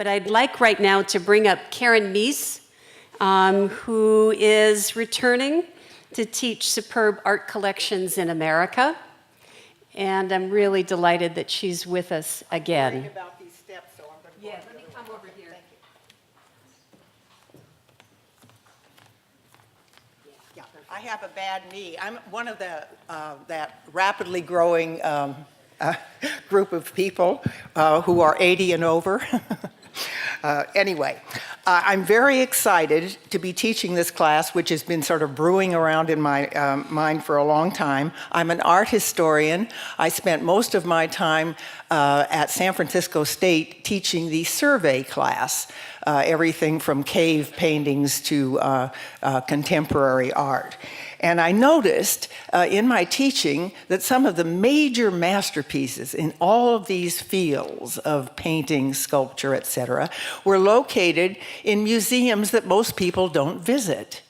But I'd like right now to bring up Kerrin Meis, who is returning to teach superb art collections in America. And I'm really delighted that she's with us again. I'm worrying about these steps, so I'm going to Yeah, let me come over here. Thank you. Yeah, I have a bad knee. I'm one of the that rapidly growing group of people who are 80 and over. Anyway, I'm very excited to be teaching this class, which has been sort of brewing around in my mind for a long time. I'm an art historian. I spent most of my time at San Francisco State teaching the survey class, everything from cave paintings to contemporary art. And I noticed in my teaching that some of the major masterpieces in all of these fields of painting, sculpture, etc., were located in museums that most people don't visit.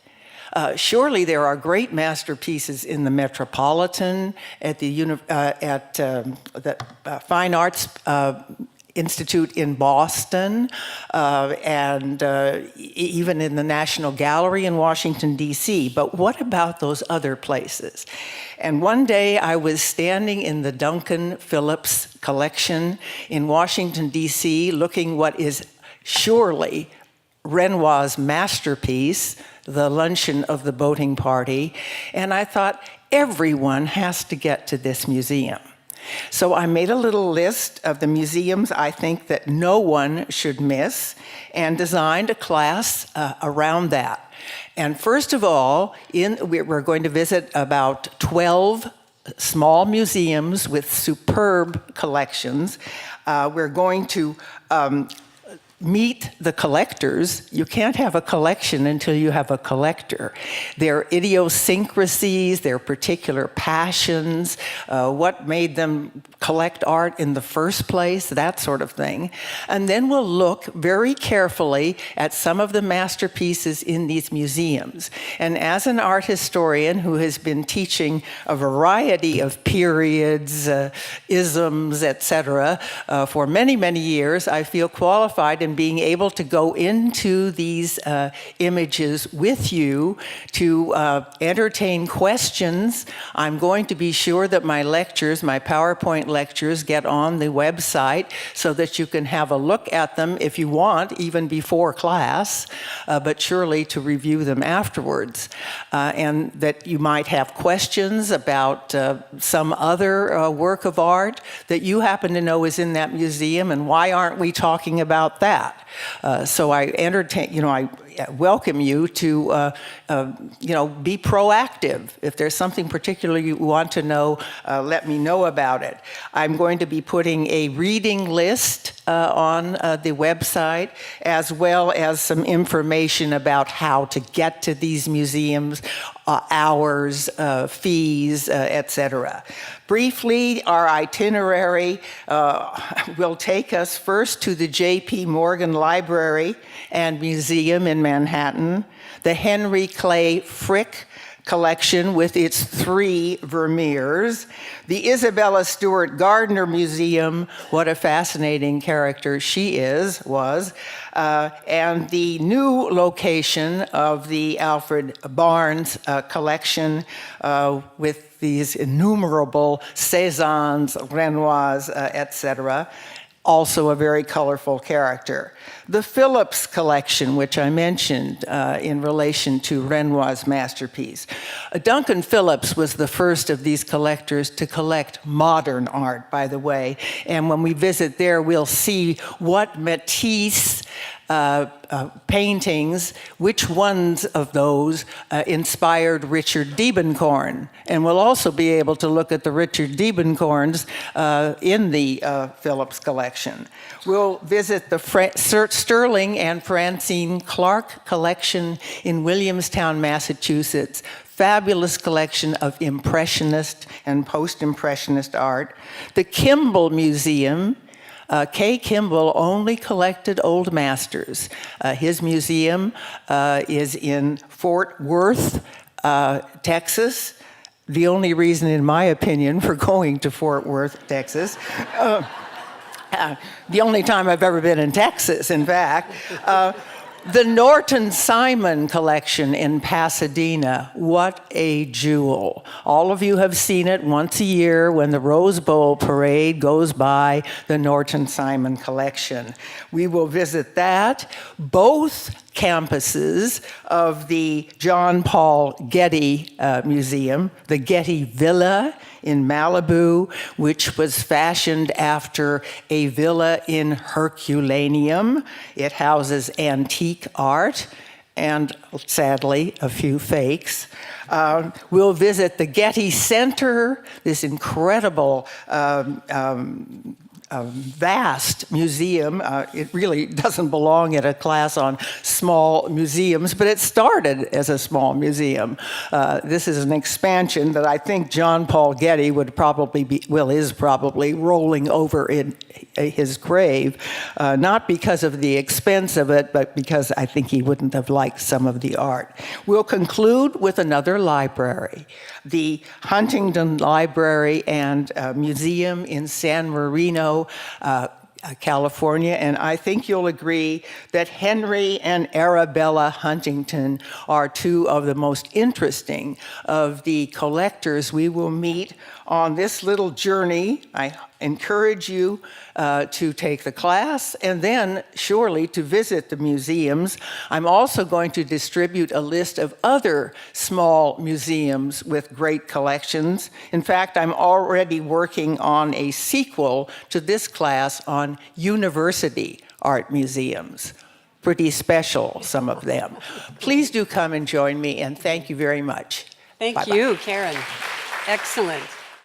Surely there are great masterpieces in the Metropolitan, at the Fine Arts Institute in Boston, and even in the National Gallery in Washington, D.C. But what about those other places? And one day I was standing in the Duncan Phillips collection in Washington, D.C., looking what is surely Renoir's masterpiece, The Luncheon of the Boating Party, and I thought, everyone has to get to this museum. So I made a little list of the museums I think that no one should miss and designed a class around that. And first of all, we're going to visit about 12 small museums with superb collections. We're going to meet the collectors. You can't have a collection until you have a collector. Their idiosyncrasies, their particular passions, what made them collect art in the first place, that sort of thing. And then we'll look very carefully at some of the masterpieces in these museums. And as an art historian who has been teaching a variety of periods, isms, etc., for many, many years, I feel qualified in being able to go into these images with you to entertain questions. I'm going to be sure that my lectures, my PowerPoint lectures, get on the website so that you can have a look at them if you want, even before class, but surely to review them afterwards. And that you might have questions about some other work of art that you happen to know is in that museum, and why aren't we talking about that? So I welcome you to, be proactive. If there's something particular you want to know, let me know about it. I'm going to be putting a reading list on the website, as well as some information about how to get to these museums, hours, fees, etc. Briefly, our itinerary will take us first to the J.P. Morgan Library and Museum in Manhattan, the Henry Clay Frick collection with its 3 Vermeers, the Isabella Stewart Gardner Museum, what a fascinating character she was, and the new location of the Alfred Barnes collection with these innumerable Cézannes, Renoirs, etc., also a very colorful character. The Phillips collection, which I mentioned in relation to Renoir's masterpiece. Duncan Phillips was the first of these collectors to collect modern art, by the way. And when we visit there, we'll see what Matisse paintings, which ones of those inspired Richard Diebenkorn. And we'll also be able to look at the Richard Diebenkorns in the Phillips collection. We'll visit the Sterling and Francine Clark collection in Williamstown, Massachusetts. Fabulous collection of Impressionist and Post-Impressionist art. The Kimball Museum. Kay Kimball only collected old masters. His museum is in Fort Worth, Texas. The only reason, in my opinion, for going to Fort Worth, Texas. The only time I've ever been in Texas, in fact. The Norton Simon collection in Pasadena, what a jewel. All of you have seen it once a year when the Rose Bowl parade goes by, the Norton Simon collection. We will visit that. Both campuses of the John Paul Getty Museum, the Getty Villa in Malibu, which was fashioned after a villa in Herculaneum. It houses antique art and, sadly, a few fakes. We'll visit the Getty Center, this incredible vast museum. It really doesn't belong in a class on small museums, but it started as a small museum. This is an expansion that I think John Paul Getty would probably be, well, is probably rolling over in his grave, not because of the expense of it, but because I think he wouldn't have liked some of the art. We'll conclude with another library, the Huntington Library and Museum in San Marino, California, and I think you'll agree that Henry and Arabella Huntington are two of the most interesting of the collectors we will meet on this little journey. I encourage you to take the class and then surely to visit the museums. I'm also going to distribute a list of other small museums with great collections. In fact, I'm already working on a sequel to this class on university art museums. Pretty special, some of them. Please do come and join me, and thank you very much. Thank Bye-bye. you, Kerrin. Excellent.